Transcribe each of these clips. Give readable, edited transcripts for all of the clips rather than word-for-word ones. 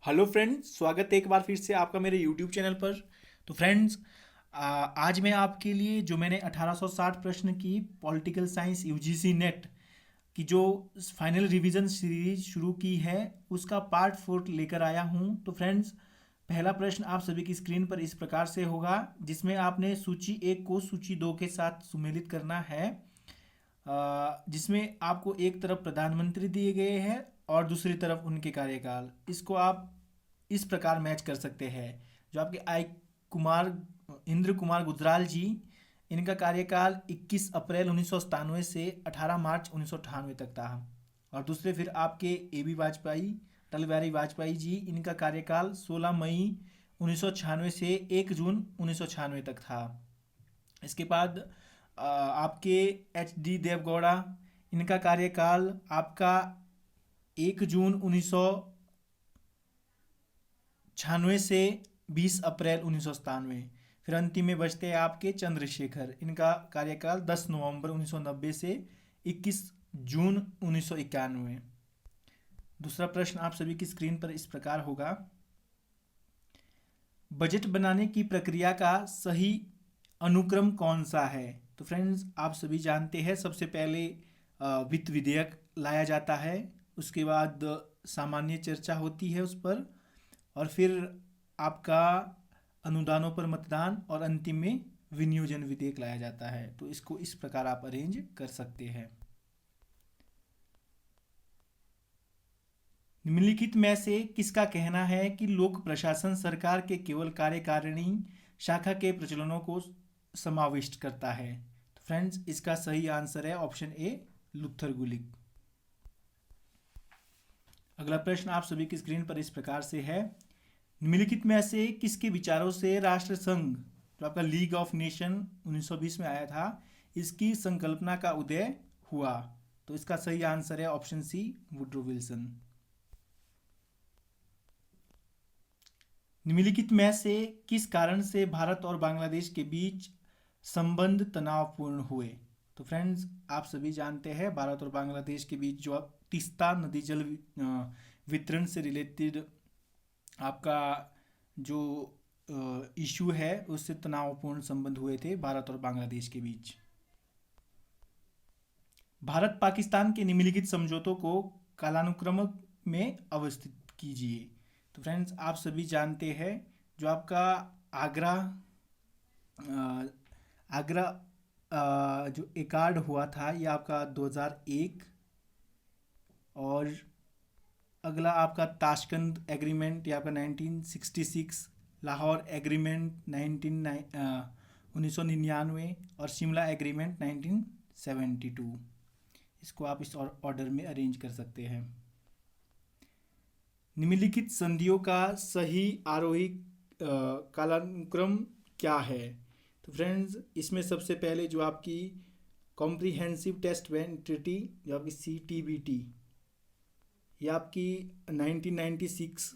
Hello friends, स्वागत है एक बार फिर से आपका मेरे यूट्यूब चैनल पर। तो फ्रेंड्स, आज मैं आपके लिए जो मैंने 1860 प्रश्न की पॉलिटिकल साइंस यूजीसी नेट की जो फाइनल रिवीजन सीरीज शुरू की है उसका पार्ट 4 लेकर आया हूं। तो फ्रेंड्स, पहला प्रश्न आप सभी की स्क्रीन पर इस प्रकार से होगा, जिसमें आपने सूची एक को सूची दो के साथ सुमेलित करना है। जिसमें आपको एक तरफ प्रधानमंत्री दिए गए हैं और दूसरी तरफ उनके कार्यकाल। इसको आप इस प्रकार मैच कर सकते हैं। जो आपके कुमार इंद्र कुमार गुजराल जी, इनका कार्यकाल 21 अप्रैल 1997 से 18 मार्च 1998 तक था। और दूसरे फिर आपके ए बी वाजपेयी, अटल बिहारी वाजपेयी जी, इनका कार्यकाल 16 मई 1996 से 1 जून 1996 तक था। इसके बाद आपके एच डी देवगौड़ा, इनका कार्यकाल आपका 1 जून 1996 से 20 अप्रैल 1997। फिर अंतिम में बचते हैं आपके चंद्रशेखर, इनका कार्यकाल 10 नवंबर 1990 से 21 जून 1991। दूसरा प्रश्न आप सभी की स्क्रीन पर इस प्रकार होगा, बजट बनाने की प्रक्रिया का सही अनुक्रम कौन सा है। तो फ्रेंड्स, आप सभी जानते हैं सबसे पहले वित्त विधेयक लाया जाता है, उसके बाद सामान्य चर्चा होती है उस पर, और फिर आपका अनुदानों पर मतदान, और अंतिम में विनियोजन विधेयक लाया जाता है। तो इसको इस प्रकार आप अरेंज कर सकते हैं। निम्नलिखित में से किसका कहना है कि लोक प्रशासन सरकार के केवल कार्यकारिणी शाखा के प्रचलनों को समाविष्ट करता है। तो फ्रेंड्स, इसका सही आंसर है ऑप्शन ए, लुथर गुलिक। अगला प्रश्न आप सभी की स्क्रीन पर इस प्रकार से है, निम्नलिखित में से किसके विचारों से राष्ट्र संघ, जो आपका लीग ऑफ नेशन 1920 में आया था, इसकी संकल्पना का उदय हुआ। तो इसका सही आंसर है ऑप्शन सी, वुड्रो विल्सन। निम्नलिखित में से किस कारण से भारत और बांग्लादेश के बीच संबंध तनावपूर्ण हुए। तो फ्रेंड्स, आप सभी जानते हैं भारत और बांग्लादेश के बीच जो तीस्ता नदी जल वितरण से रिलेटेड आपका जो इशू है, उससे तनावपूर्ण संबंध हुए थे भारत और बांग्लादेश के बीच। भारत पाकिस्तान के निम्नलिखित समझौतों को कालानुक्रम में अवस्थित कीजिए। तो फ्रेंड्स, आप सभी जानते हैं जो आपका आगरा आगरा जो एकार्ड हुआ था, ये आपका 2001। और अगला आपका ताशकंद एग्रीमेंट, ये आपका 1966। लाहौर एग्रीमेंट 1999, और शिमला एग्रीमेंट 1972। इसको आप इस ऑर्डर में अरेंज कर सकते हैं। निम्नलिखित संधियों का सही आरोही कालानुक्रम क्या है। तो फ्रेंड्स, इसमें सबसे पहले जो आपकी कॉम्प्रिहेंसिव टेस्ट बैंड ट्रीटी, जो आपकी CTBT, ये आपकी 1996।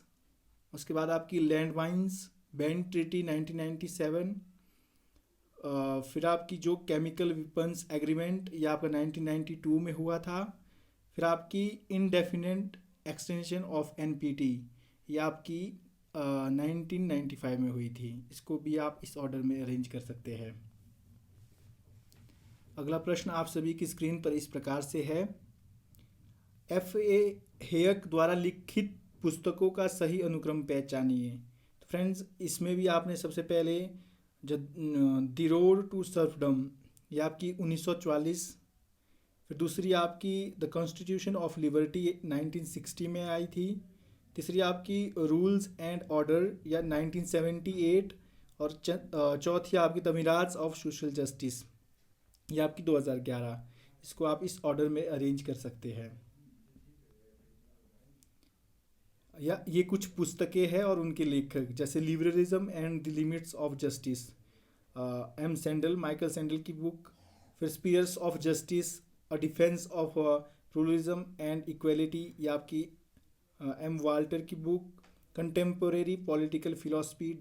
उसके बाद आपकी लैंड माइंस बैंड ट्रीटी 1997। फिर आपकी जो केमिकल वेपन्स एग्रीमेंट, ये आपका 1992 में हुआ था। फिर आपकी इनडेफिनेट एक्सटेंशन ऑफ NPT, ये आपकी 1995 में हुई थी। इसको भी आप इस ऑर्डर में अरेंज कर सकते हैं। अगला प्रश्न आप सभी की स्क्रीन पर इस प्रकार से है, FA हेयक द्वारा लिखित पुस्तकों का सही अनुक्रम पहचानिए। तो फ्रेंड्स, इसमें भी आपने सबसे पहले द रोड टू सर्फडम, ये आपकी 1944। फिर दूसरी आपकी द कॉन्स्टिट्यूशन ऑफ लिबर्टी 1960 में आई थी। तीसरी आपकी रूल्स एंड ऑर्डर या 1978। और चौथी आपकी the mirage of social justice, ये आपकी 2011। इसको आप इस ऑर्डर में अरेंज कर सकते हैं। या ये कुछ पुस्तकें हैं और उनके लेखक, जैसे liberalism and the limits of justice, M Sandel, Michael Sandel की बुक। फिर spheres of justice, a defence of pluralism and equality, ये आपकी M वाल्टर की बुक। Contemporary political philosophy,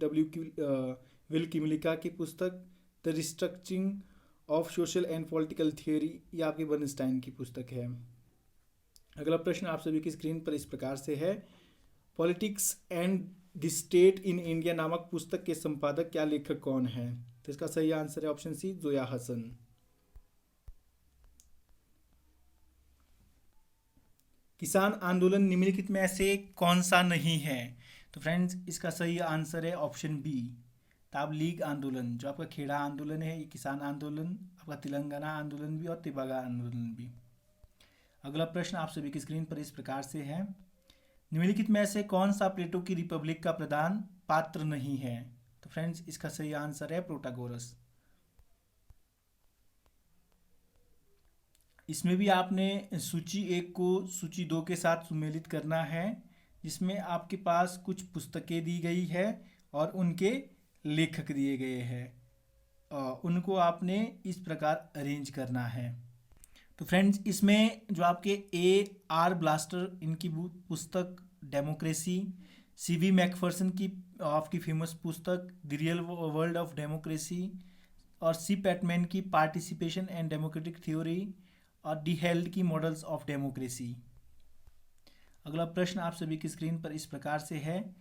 Will Kymlicka की पुस्तक। The restructuring of social and political theory, ये आपकी बर्नस्टाइन की पुस्तक है। अगला प्रश्न आप सभी की स्क्रीन पर इस प्रकार से है, politics and the state in India नामक पुस्तक के संपादक या लेखक कौन है? तो इसका सही आंसर है ऑप्शन सी, जोया हसन। किसान आंदोलन निम्नलिखित में से कौन सा नहीं है? तो फ्रेंड्स इसका सही आंसर है ऑप्शन बी, ताबलीग आंदोलन। जो आपका खेड़ा आंदोलन है, ये किसान आंदोलन, आपका तेलंगाना आंदोलन भी और तिबागा आंदोलन भी। अगला प्रश्न आप सभी की स्क्रीन पर इस प्रकार से है, निम्नलिखित में से कौन सा प्लेटो की रिपब्लिक का प्रधान पात्र नहीं है? तो फ्रेंड्स इसका सही आंसर है प्रोटागोरस। इसमें भी आपने सूची 1 को सूची 2 के साथ सुमेलित करना है, जिसमें आपके पास कुछ पुस्तकें दी गई है और उनके लेखक दिए गए हैं। उनको आपने इस प्रकार अरेंज करना है। तो फ्रेंड्स इसमें जो आपके A.R. ब्लास्टर, इनकी पुस्तक डेमोक्रेसी, C.V. मैकफर्सन की आपकी फेमस पुस्तक the real world of democracy, और C. पैटमैन की पार्टिसिपेशन एंड डेमोक्रेटिक थ्योरी, और डी हेल्ड की मॉडल्स ऑफ डेमोक्रेसी। अगला प्रश्न आप सभी की स्क्रीन पर इस प्रकार से है,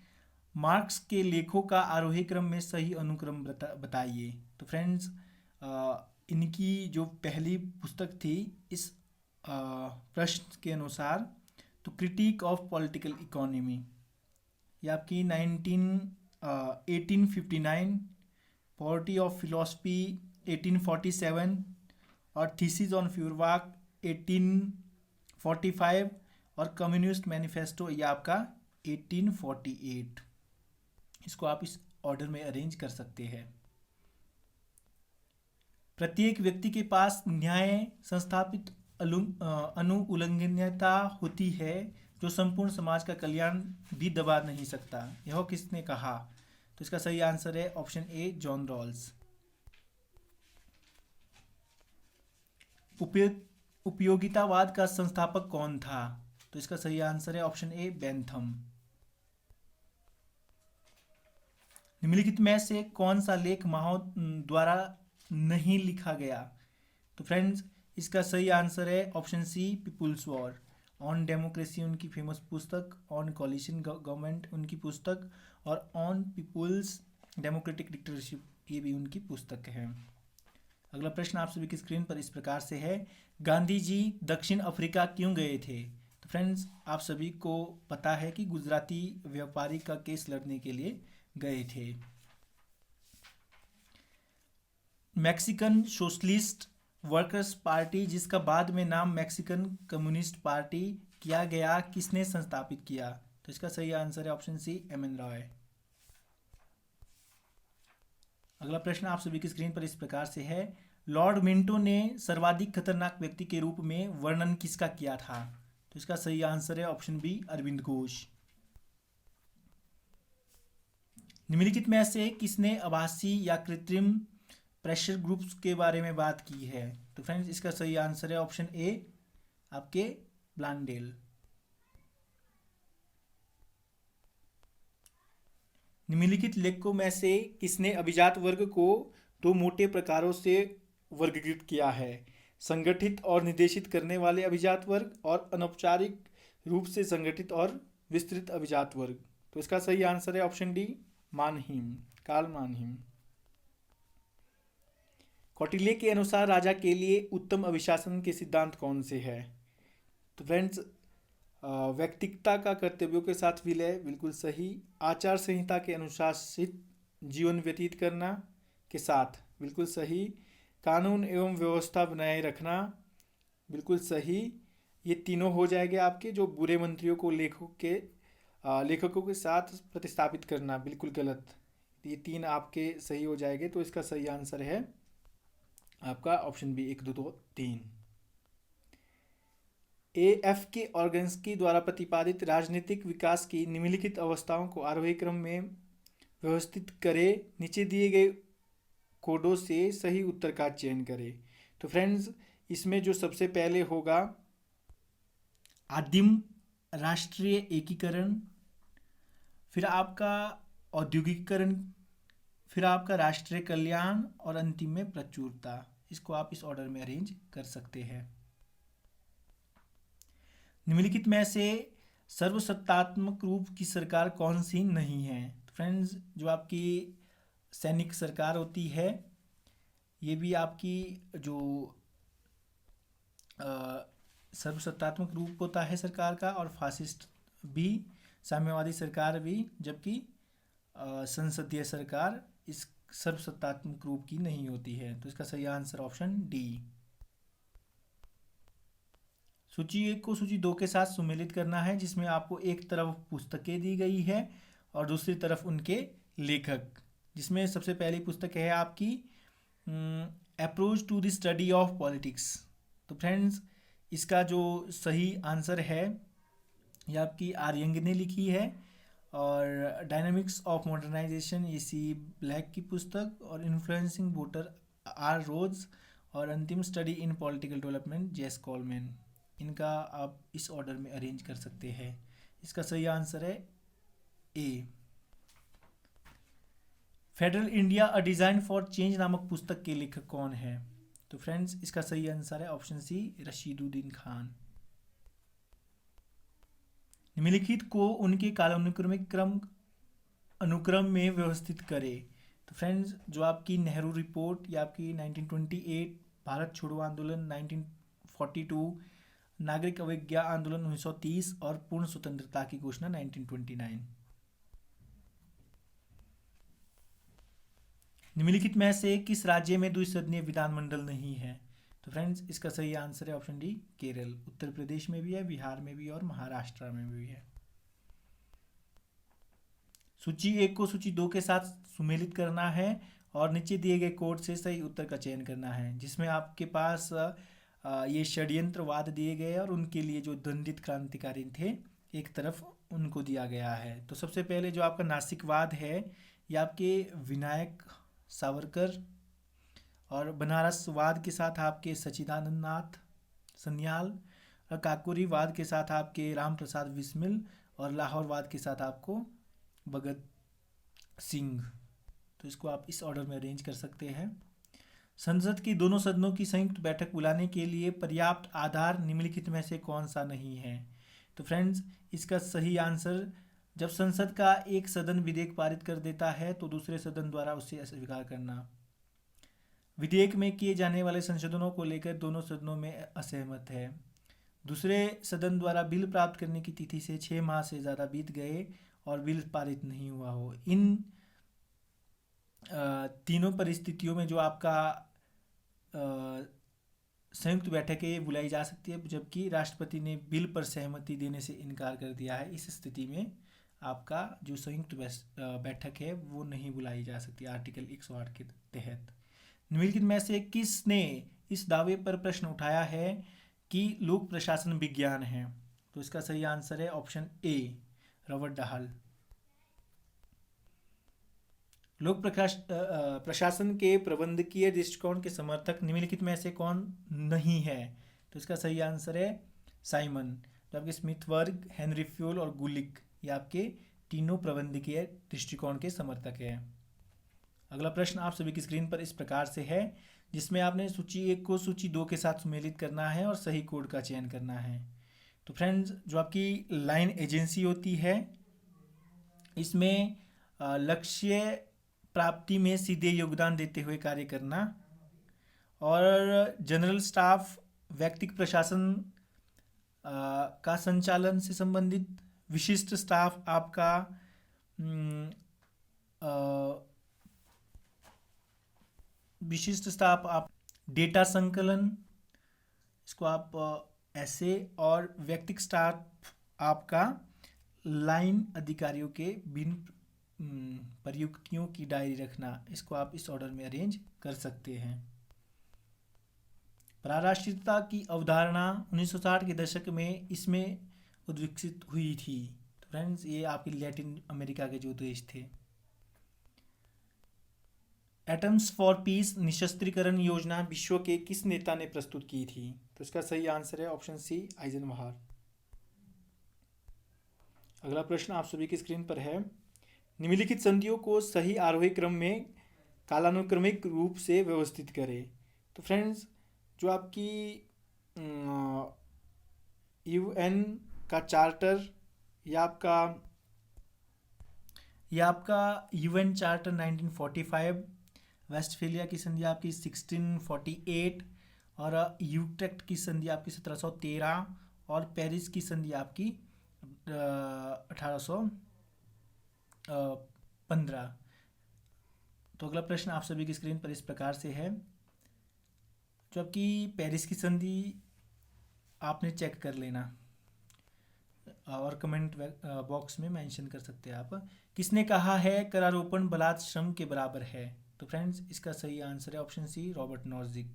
मार्क्स के लेखों का आरोही क्रम में सही अनुक्रम बताइए। तो फ्रेंड्स इनकी जो पहली पुस्तक थी इस प्रश्न के अनुसार, तो क्रिटिक ऑफ पॉलिटिकल इकोनॉमी, ये आपकी 1859, पॉवर्टी ऑफ फिलॉसफी 1847, और थीसिस ऑन फ्यूरबाख 1845, और कम्युनिस्ट मैनिफेस्टो ये आपका 1848। इसको आप इस ऑर्डर में अरेंज कर सकते हैं। प्रत्येक व्यक्ति के पास न्याय संस्थापित अनुउल्लंघनीयता होती है जो संपूर्ण समाज का कल्याण भी दबा नहीं सकता। यह किसने कहा? तो इसका सही आंसर है ऑप्शन ए, जॉन रॉल्स। उपयोगितावाद का संस्थापक कौन था? तो इसका सही आंसर है ऑप्शन ए, बेंथम। निम्नलिखित में से कौन सा लेख माओ द्वारा नहीं लिखा गया? तो फ्रेंड्स इसका सही आंसर है option C, people's war. On democracy उनकी फेमस पुस्तक, ऑन कोलिशन गवर्नमेंट उनकी पुस्तक, और ऑन पीपुल्स डेमोक्रेटिक डिक्टेटरशिप ये भी उनकी पुस्तक है। अगला प्रश्न आप सभी की स्क्रीन पर इस प्रकार से है, गांधी जी दक्षिण अफ्रीका क्यों गए थे? तो फ्रेंड्स आप सभी को पता है कि गुजराती व्यापारी का केस लड़ने के लिए गए थे। मैक्सिकन सोशलिस्ट वर्कर्स पार्टी, जिसका बाद में नाम मैक्सिकन कम्युनिस्ट पार्टी किया गया, किसने संस्थापित किया? तो इसका सही आंसर है ऑप्शन सी, एम.एन. रॉय। अगला प्रश्न आप सभी की स्क्रीन पर इस प्रकार से है, लॉर्ड मिंटो ने सर्वाधिक खतरनाक व्यक्ति के रूप में वर्णन किसका किया था? तो इसका सही आंसर है ऑप्शन बी, अरविंद घोष। निम्नलिखित में से किसने आभासी या कृत्रिम प्रेशर ग्रुप्स के बारे में बात की है? तो फ्रेंड्स इसका सही आंसर है ऑप्शन ए, आपके ब्लांडेल। निम्नलिखित लेखकों में से किसने अभिजात वर्ग को 2 मोटे प्रकारों से वर्गीकृत किया है? संगठित और निर्देशित करने वाले अभिजात वर्ग, और अनौपचारिक रूप से संगठित और विस्तृत अभिजात वर्ग। तो इसका सही आंसर है ऑप्शन डी, मानहीम, कार्ल मानहीम। कौटिल्य के अनुसार राजा के लिए उत्तम अभिशासन के सिद्धांत कौन से है? तो फ्रेंड्स व्यक्तिगता का कर्तव्यों के साथ विलय, बिल्कुल सही। आचार संहिता के अनुशासित जीवन व्यतीत करना के साथ, बिल्कुल सही। कानून एवं व्यवस्था बनाए रखना, बिल्कुल सही। ये तीनों हो जाएंगे आपके। जो बुरे मंत्रियों को लेखकों के साथ प्रतिस्थापित करना, बिल्कुल गलत। ये 3 आपके सही हो जाएंगे। तो इसका सही आंसर है आपका ऑप्शन बी, 1, 2, 3। A.F. के ऑर्गन्सकी द्वारा प्रतिपादित राजनीतिक विकास की निम्नलिखित अवस्थाओं को आरोही क्रम में व्यवस्थित करें। नीचे दिए गए कोडों से सही उत्तर का चयन करें। तो फ्रेंड्स इसमें जो सबसे पहले होगा, आदिम राष्ट्रीय एकीकरण, फिर आपका औद्योगिकीकरण, फिर आपका राष्ट्रीय कल्याण, और अंतिम में प्रचुरता। इसको आप इस ऑर्डर में अरेंज कर सकते हैं। निम्नलिखित में से सर्वसत्तात्मक रूप की सरकार कौन सी नहीं है? तो फ्रेंड्स, जो आपकी सैनिक सरकार होती है, ये भी आपकी जो सर्वसत्तात्मक रूप होता है सरकार का, और फासिस्ट भी, साम्यवादी सरकार भी, जबकि संसदीय सरकार इस सर्वसत्तात्मक रूप की नहीं होती है। तो इसका सही आंसर ऑप्शन डी। सूची 1 को सूची 2 के साथ सुमेलित करना है, जिसमें आपको एक तरफ पुस्तकें दी गई है और दूसरी तरफ उनके लेखक, जिसमें सबसे पहली पुस्तक है आपकी approach to the study of politics. तो फ्रेंड्स, इसका जो सही आंसर है ये आपकी आर्यंग ने लिखी है, और डायनामिक्स ऑफ मॉडर्नाइजेशन ये सी ब्लैक की पुस्तक, और इन्फ्लुएंसिंग वोटर आर रोज, और अंतिम स्टडी इन पॉलिटिकल डेवलपमेंट जेस कॉलमैन। इनका आप इस ऑर्डर में अरेंज कर सकते हैं। इसका सही आंसर है A. Federal India a design for change नामक पुस्तक के लेखक कौन है? तो फ्रेंड्स, इसका सही आंसर है ऑप्शन सी, रशीदुद्दीन खान। निम्नलिखित को उनके कालानुक्रमिक अनुक्रम में व्यवस्थित करें। तो फ्रेंड्स, जो आपकी नेहरू रिपोर्ट या आपकी 1928, भारत छोड़ो आंदोलन 1942, नागरिक अवज्ञा आंदोलन 1930 और पूर्ण स्वतंत्रता की घोषणा 1929। निम्नलिखित में से किस राज्य में द्विसदनीय विधानमंडल नहीं है? तो फ्रेंड्स, इसका सही आंसर है ऑप्शन डी, केरल। उत्तर प्रदेश में भी है, बिहार में भी, और महाराष्ट्र में भी है। सूची 1 को सूची 2 के साथ सुमेलित करना है और नीचे दिए गए कोड से सही उत्तर का चयन करना है, जिसमें आपके पास ये षड्यंत्रवाद दिए गए और उनके लिए जो दंडित क्रांतिकारी थे एक तरफ उनको दिया गया है। तो सबसे पहले जो आपका नासिकवाद है ये आपके विनायक सावरकर, और बनारसवाद के साथ आपके सच्चिदानंद नाथ सन्याल, और काकोरीवाद के साथ आपके राम प्रसाद बिस्मिल, और लाहौरवाद के साथ आपको भगत सिंह। तो इसको आप इस ऑर्डर में अरेंज कर सकते हैं। संसद की दोनों सदनों की संयुक्त बैठक बुलाने के लिए पर्याप्त आधार निम्नलिखित में से कौन सा नहीं है? तो फ्रेंड्स, इसका सही आंसर, जब संसद का एक सदन विधेयक पारित कर देता है तो दूसरे सदन द्वारा उसे अस्वीकार करना। विधेयक में किए जाने वाले संशोधनों को लेकर दोनों सदनों में असहमत है। दूसरे सदन द्वारा बिल प्राप्त करने की तिथि से 6 माह से ज़्यादा बीत गए और बिल पारित नहीं हुआ हो। इन तीनों परिस्थितियों में जो आपका संयुक्त बैठक है ये बुलाई जा सकती है, जबकि राष्ट्रपति ने बिल पर सहमति देने से इनकार कर दिया है। इस स्थिति में आपका जो संयुक्त बैठक है वो नहीं बुलाई जा सकती आर्टिकल 108 के तहत। निम्नलिखित में से किसने इस दावे पर प्रश्न उठाया है कि लोक प्रशासन विज्ञान है? तो इसका सही आंसर है ऑप्शन ए, रॉबर्ट डाहल। लोक प्रशासन के प्रबंधकीय दृष्टिकोण के समर्थक निम्नलिखित में से कौन नहीं है? तो इसका सही आंसर है साइमन। तो आपके स्मिथवर्ग, हेनरी फ्यूल और गुलिक ये आपके तीनों प्रबंधकीय दृष्टिकोण के समर्थक हैं। अगला प्रश्न आप सभी की स्क्रीन पर इस प्रकार से है, जिसमें आपने सूची 1 को सूची 2 के साथ सुमेलित करना है और सही कोड का चयन करना है। तो फ्रेंड्स, जो आपकी लाइन एजेंसी होती है इसमें लक्ष्य प्राप्ति में सीधे योगदान देते हुए कार्य करना, और जनरल स्टाफ व्यक्तिगत प्रशासन का संचालन से संबंधित, विशिष्ट स्टाफ आपका विशिष्ट स्टाफ आप डेटा संकलन, इसको आप ऐसे, और व्यक्तिगत स्टाफ आपका लाइन अधिकारियों के भिन्न प्रयुक्तियों की डायरी रखना। इसको आप इस ऑर्डर में अरेंज कर सकते हैं। पराराष्ट्रीयता की अवधारणा 1960 के दशक में इसमें उद्विकसित हुई थी। तो फ्रेंड्स, ये आपकी लैटिन अमेरिका के जो देश थे। एटम्स फॉर पीस निशस्त्रीकरण योजना विश्व के किस नेता ने प्रस्तुत की थी? तो इसका सही आंसर है ऑप्शन सी, आइजनहावर। अगला प्रश्न आप सभी की स्क्रीन पर है, निम्नलिखित संधियों को सही आरोही क्रम में कालानुक्रमिक रूप से व्यवस्थित करें। तो फ्रेंड्स, जो आपकी यूएन का चार्टर ये आपका यूएन चार्टर 1945, वेस्टफेलिया की संधि आपकी 1648 और यूट्रेक्ट की संधि आपकी 1713 और पेरिस की संधि आपकी 1815। तो अगला प्रश्न आप सभी की स्क्रीन पर इस प्रकार से है। जो आपकी पेरिस की संधि आपने चेक कर लेना और कमेंट बॉक्स में मेंशन कर सकते हैं आप। किसने कहा है करारोपण बलात् श्रम के बराबर है? तो फ्रेंड्स इसका सही आंसर है ऑप्शन सी, रॉबर्ट नॉजिक।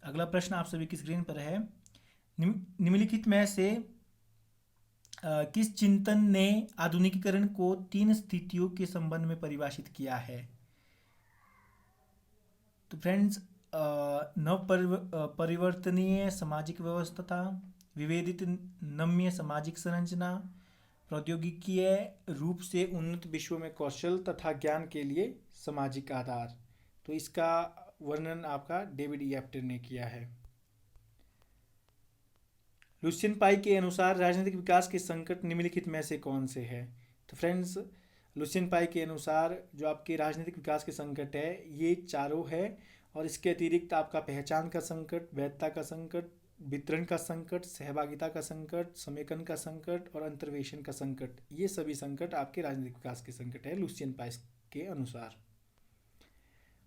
अगला प्रश्न आप सभी की स्क्रीन पर है। निम्नलिखित में से किस चिंतन ने आधुनिकीकरण को 3 स्थितियों के संबंध में परिभाषित किया है? तो फ्रेंड्स परिवर्तनीय सामाजिक व्यवस्था, विभेदित नम्य सामाजिक संरचना, प्रौद्योगिकीय रूप से उन्नत विश्व में कौशल तथा ज्ञान के लिए सामाजिक आधार। तो इसका वर्णन आपका डेविड येप्टर ने किया है। लुसियन पाई के अनुसार राजनीतिक विकास के संकट निम्नलिखित में से कौन से है? तो फ्रेंड्स लुसियन पाई के अनुसार जो आपके राजनीतिक विकास के संकट है ये चारों है, और इसके अतिरिक्त आपका पहचान का संकट, वैधता का संकट, वितरण का संकट, सहभागिता का संकट, समेकन का संकट और अंतर्वेशन का संकट, ये सभी संकट आपके राजनीतिक विकास के संकट है लुसियन पाई के अनुसार।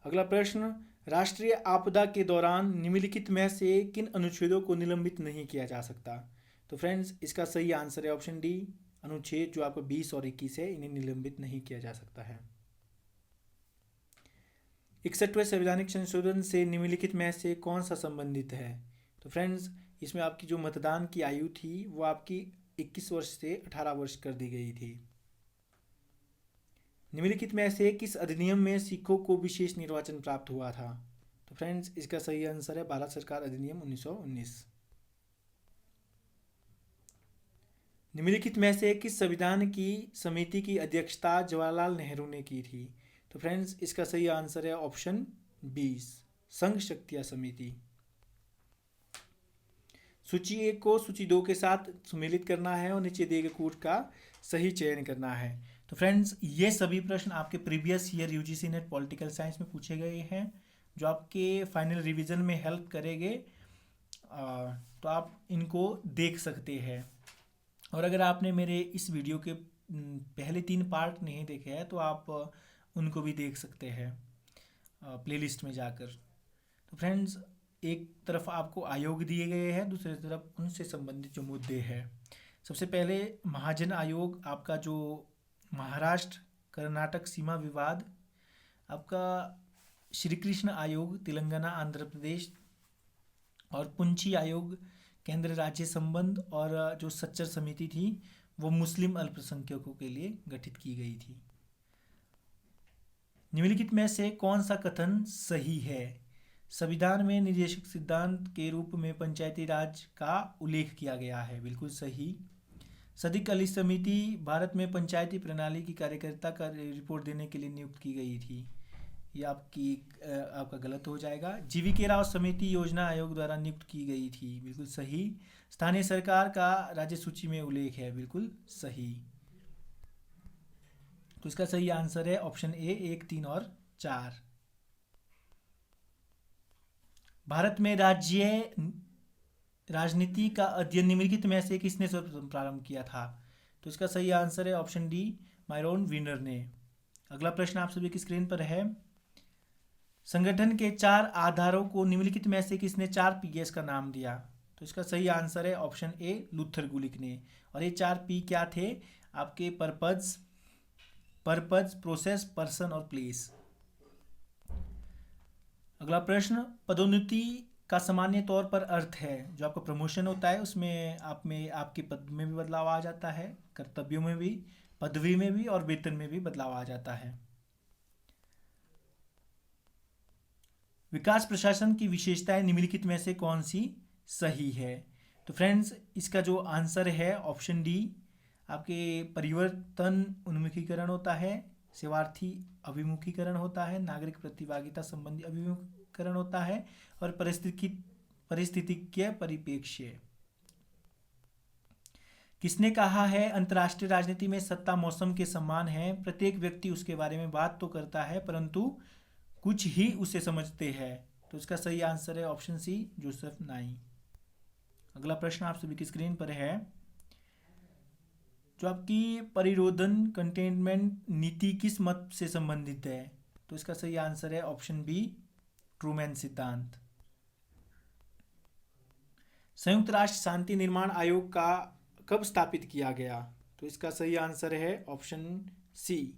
अगला प्रश्न, राष्ट्रीय आपदा के दौरान निम्नलिखित में से किन अनुच्छेदों को निलंबित नहीं किया जा सकता? तो फ्रेंड्स इसका सही आंसर है ऑप्शन डी, अनुच्छेद जो आपको 20 और 21 है, इन्हें निलंबित नहीं किया जा सकता है। 61वें संवैधानिक संशोधन से निम्नलिखित में से कौन सा संबंधित है? तो फ्रेंड्स इसमें आपकी जो मतदान की आयु थी वो आपकी 21 वर्ष से 18 वर्ष कर दी गई थी। निम्नलिखित में से किस अधिनियम में सिखों को विशेष निर्वाचन प्राप्त हुआ था? तो फ्रेंड्स इसका सही आंसर है भारत सरकार अधिनियम 1919। निम्नलिखित में से किस संविधान की समिति की अध्यक्षता जवाहरलाल नेहरू ने की थी? तो फ्रेंड्स इसका सही आंसर है ऑप्शन 20, संघ शक्तियां समिति। सूची 1 को सूची 2 के साथ सुमेलित करना है और नीचे दिए गए कूट का सही चयन करना है। तो फ्रेंड्स ये सभी प्रश्न आपके previous year UGC net political science में पूछे गए हैं, जो आपके फाइनल रिवीजन में हेल्प करेंगे। तो आप इनको देख सकते हैं। और अगर आपने मेरे इस वीडियो के पहले 3 पार्ट नहीं देखे हैं तो आप उनको भी देख सकते हैं प्लेलिस्ट में जाकर। तो फ्रेंड्स एक तरफ आपको आयोग दिए गए हैं, दूसरी तरफ उनसे संबंधित जो मुद्दे हैं। सबसे पहले महाजन आयोग, आपका जो महाराष्ट्र कर्नाटक सीमा विवाद, आपका श्री कृष्ण आयोग तेलंगाना आंध्र प्रदेश, और पुंछी आयोग केंद्र राज्य संबंध, और जो सच्चर समिति थी वो मुस्लिम अल्पसंख्यकों के लिए गठित की गई थी। निम्नलिखित में से कौन सा कथन सही है? संविधान में निर्देशक सिद्धांत के रूप में पंचायती राज का उल्लेख किया गया है, बिल्कुल सही। सदिक अली समिति भारत में पंचायती प्रणाली की कार्यकर्ता का रिपोर्ट देने के लिए नियुक्त की गई थी, ये आपका गलत हो जाएगा। जीवीके राव समिति योजना आयोग द्वारा नियुक्त की गई थी, बिल्कुल सही। स्थानीय सरकार का राज्य सूची में उल्लेख है, बिल्कुल सही। तो इसका सही आंसर है ऑप्शन ए, 1, 3 और 4। भारत में राज्य राजनीति का अध्ययन निम्नलिखित में से किसने सर्वप्रथम प्रारंभ किया था? तो इसका सही आंसर है ऑप्शन डी, मायरोन विनर ने। अगला प्रश्न आप सभी की स्क्रीन पर है। संगठन के 4 आधारों को निम्नलिखित में से किसने 4 पीएस का नाम दिया? तो इसका सही आंसर है ऑप्शन ए, लूथर गुलिक ने। और ये 4 पी क्या थे? आपके पर्पज, प्रोसेस, पर्सन और प्लेस। अगला प्रश्न, पदोन्नति का सामान्य तौर पर अर्थ है, जो आपका प्रमोशन होता है उसमें आपके पद में भी बदलाव आ जाता है, कर्तव्यों में भी, पदवी में भी और वेतन में भी बदलाव आ जाता है। विकास प्रशासन की विशेषताएं निम्नलिखित में से कौन सी सही है? तो फ्रेंड्स इसका जो आंसर है ऑप्शन डी, आपके परिवर्तन उन्मुखीकरण होता है, सेवार्थी अभिमुखीकरण होता है, नागरिक प्रतिभागिता संबंधी अभिमुखीकरण होता है, और पारिस्थितिकीय परिप्रेक्ष्य। किसने कहा है अंतर्राष्ट्रीय राजनीति में सत्ता मौसम के समान है, प्रत्येक व्यक्ति उसके बारे में बात तो करता है परंतु कुछ ही उसे समझते हैं। तो इसका सही आंसर है ऑप्शन सी, जोसेफ नाई। अगला प्रश्न आप सभी की स्क्रीन पर है, जो आपकी परिरोधन कंटेनमेंट नीति किस मत से संबंधित है? तो इसका सही आंसर है ऑप्शन बी, ट्रूमैन सिद्धांत। संयुक्त राष्ट्र शांति निर्माण आयोग का कब स्थापित किया गया? तो इसका सही आंसर है ऑप्शन सी,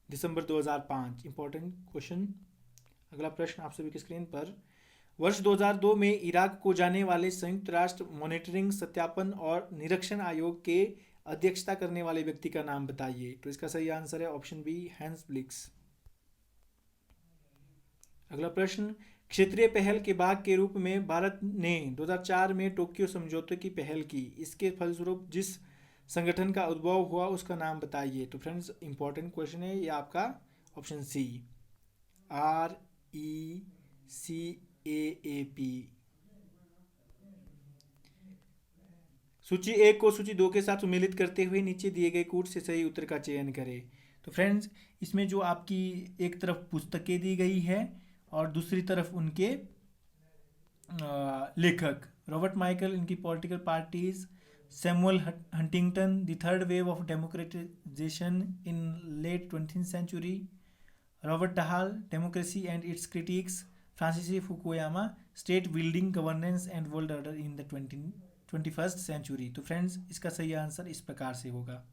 दिसंबर 2005। Important question. अगला प्रश्न आप सभी की स्क्रीन पर, वर्ष 2002 में इराक को जाने वाले संयुक्त राष्ट्र मॉनिटरिंग सत्यापन और निरीक्षण आयोग के अध्यक्षता करने वाले व्यक्ति का नाम बताइए। तो इसका सही आंसर है ऑप्शन बी, हैंस ब्लिक्स। अगला प्रश्न, क्षेत्रीय पहल के भाग के रूप में भारत ने 2004 में टोक्यो समझौते की पहल की, इसके फलस्वरूप जिस संगठन का उद्भव हुआ उसका नाम बताइए। तो फ्रेंड्स इंपॉर्टेंट क्वेश्चन है ये आपका, ऑप्शन सी, RECAAP। सूची 1 को सूची 2 के साथ सम्मिलित करते हुए नीचे दिए गए कूट से सही उत्तर का चयन करें। तो फ्रेंड्स इसमें जो आपकी एक तरफ पुस्तकें दी गई है और दूसरी तरफ उनके लेखक, रॉबर्ट माइकल, इनकी political parties, Samuel Huntington, the third wave of democratization in late 20th century, Robert Dahl, democracy and its critics, Francis Fukuyama, state building governance and world order in the 21st century. तो friends इसका सही answer इस प्रकार से होगा।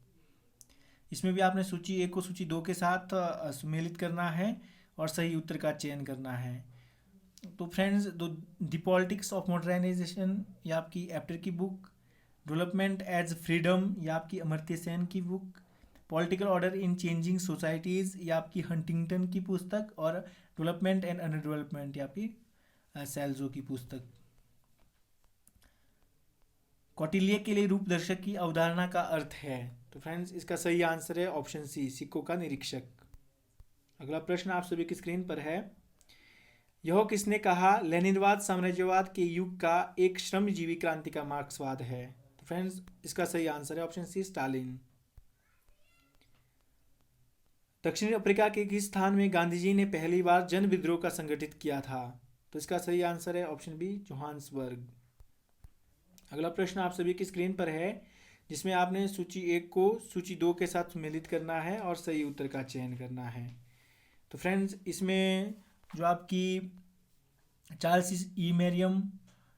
इसमें भी आपने सूची 1 को सूची 2 के साथ सम्मिलित करना है और सही उत्तर का चयन करना है। तो friends the politics of modernization या आपकी एप्टर की बुक, डेवलपमेंट एज फ्रीडम या आपकी अमर्त्य सेन की book, political order in changing societies या आपकी हंटिंगटन की पुस्तक, और डेवलपमेंट एंड अंडर डेवलपमेंट या आपकी सेल्जो की पुस्तक। कौटिल्य के लिए रूपदर्शक की अवधारणा का अर्थ है? तो फ्रेंड्स इसका सही आंसर है ऑप्शन सी, सिक्कों का निरीक्षक। अगला प्रश्न आप सभी की स्क्रीन पर है, यह किसने कहा लेनिनवाद साम्राज्यवाद के युग का एक श्रमजीवी क्रांति का मार्क्सवाद है? तो फ्रेंड्स इसका सही आंसर है ऑप्शन सी, स्टालिन। दक्षिण अफ्रीका के किस स्थान में गांधीजी ने पहली बार जन विद्रोह का संगठित किया था? तो इसका सही आंसर है ऑप्शन बी, जोहान्सबर्ग। अगला प्रश्न आप सभी की स्क्रीन पर है, जिसमें आपने सूची 1 को सूची 2 के साथ सम्मिलित करना है और सही उत्तर का चयन करना है। तो फ्रेंड्स इसमें जो आपकी चार्ल्स ई मेरियम,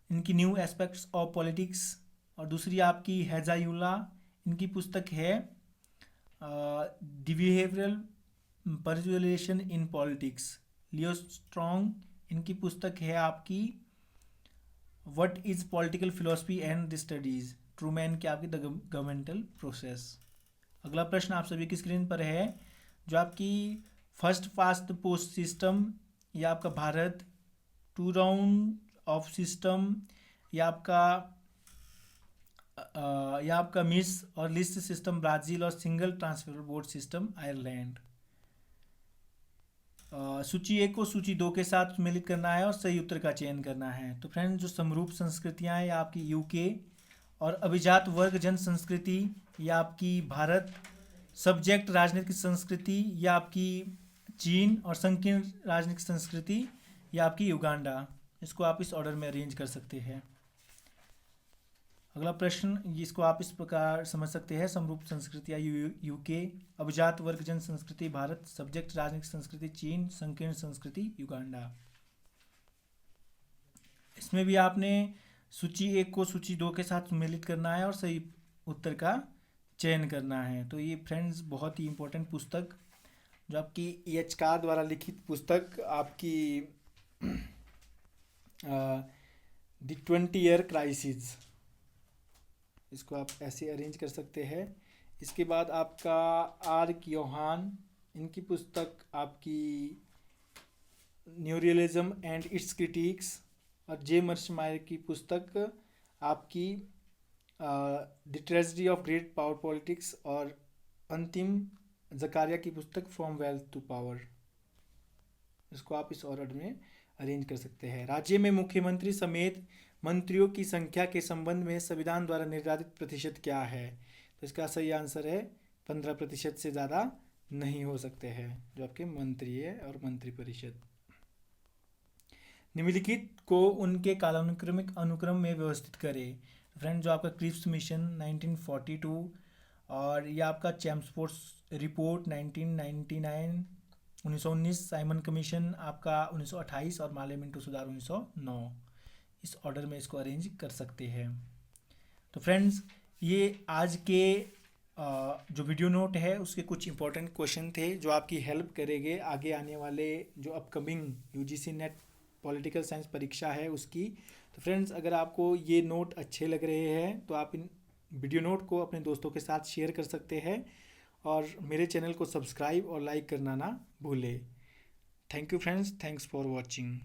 इनकी न्यू एस्पेक्ट्स ऑफ पॉलिटिक्स, और दूसरी आपकी हैजायुल्ला, इनकी पुस्तक है the behavioural persuasion in politics. Leo Strauss, इनकी पुस्तक है आपकी what is political philosophy and the studies. Truman की आपकी द गवर्नमेंटल प्रोसेस। अगला प्रश्न आप सभी की स्क्रीन पर है, जो आपकी फर्स्ट फास्ट पोस्ट सिस्टम या आपका भारत, 2 राउंड ऑफ सिस्टम या आपका मिस और लिस्ट सिस्टम ब्राज़ील, और single transfer board system Ireland. सूची 1 को सूची 2 के साथ सम्मिलित करना है और सही उत्तर का चयन करना है। तो फ्रेंड्स जो समरूप संस्कृतियाँ हैं या आपकी यूके, और अभिजात वर्ग जन संस्कृति या आपकी भारत, सब्जेक्ट राजनीतिक संस्कृति या आपकी चीन, और संकीर्ण राजनीतिक संस्कृति या आपकी युगांडा। इसको आप इस ऑर्डर में अरेंज कर सकते हैं। अगला प्रश्न, इसको आप इस प्रकार समझ सकते हैं, समरूप संस्कृति या यूके, अभिजात वर्ग जन संस्कृति भारत, सब्जेक्ट राजनीतिक संस्कृति चीन, संकीर्ण संस्कृति युगांडा। इसमें भी आपने सूची 1 को सूची 2 के साथ सम्मिलित करना है और सही उत्तर का चयन करना है। तो ये फ्रेंड्स बहुत ही इंपॉर्टेंट पुस्तक, जो आपकी EH कार द्वारा लिखित पुस्तक, आपकी द 20 ईयर क्राइसिस, इसको आप ऐसे अरेंज कर सकते हैं। इसके बाद आपका R. योहान, इनकी पुस्तक आपकी न्यूरियलिज्म एंड इट्स क्रिटिक्स, और J. मर्शमायर की पुस्तक आपकी the tragedy of great power politics, और अंतिम जकारिया की पुस्तक फ्रॉम वेल्थ टू पावर। इसको आप इस ऑर्डर में अरेंज कर सकते हैं। राज्य में मुख्यमंत्री समेत मंत्रियों की संख्या के संबंध में संविधान द्वारा निर्धारित प्रतिशत क्या है? तो इसका सही आंसर है 15% से ज़्यादा नहीं हो सकते हैं, जो आपके मंत्री है और मंत्रिपरिषद। निम्नलिखित को उनके कालानुक्रमिक अनुक्रम में व्यवस्थित करें। फ्रेंड, जो आपका क्रिप्स मिशन 1942 और ये आपका चैम्स्फोर्ड रिपोर्ट 1999, 1919, साइमन कमीशन आपका 1928 और माले-मिंटो सुधार 1909, इस ऑर्डर में इसको अरेंज कर सकते हैं। तो फ्रेंड्स, ये आज के जो वीडियो नोट है उसके कुछ इंपॉर्टेंट क्वेश्चन थे जो आपकी हेल्प करेंगे आगे आने वाले जो upcoming UGC net political science परीक्षा है उसकी। तो फ्रेंड्स, अगर आपको ये नोट अच्छे लग रहे हैं तो आप इन वीडियो नोट को अपने दोस्तों के साथ शेयर कर सकते हैं और मेरे चैनल को सब्सक्राइब और लाइक करना ना भूलें। Thank you friends, thanks for watching.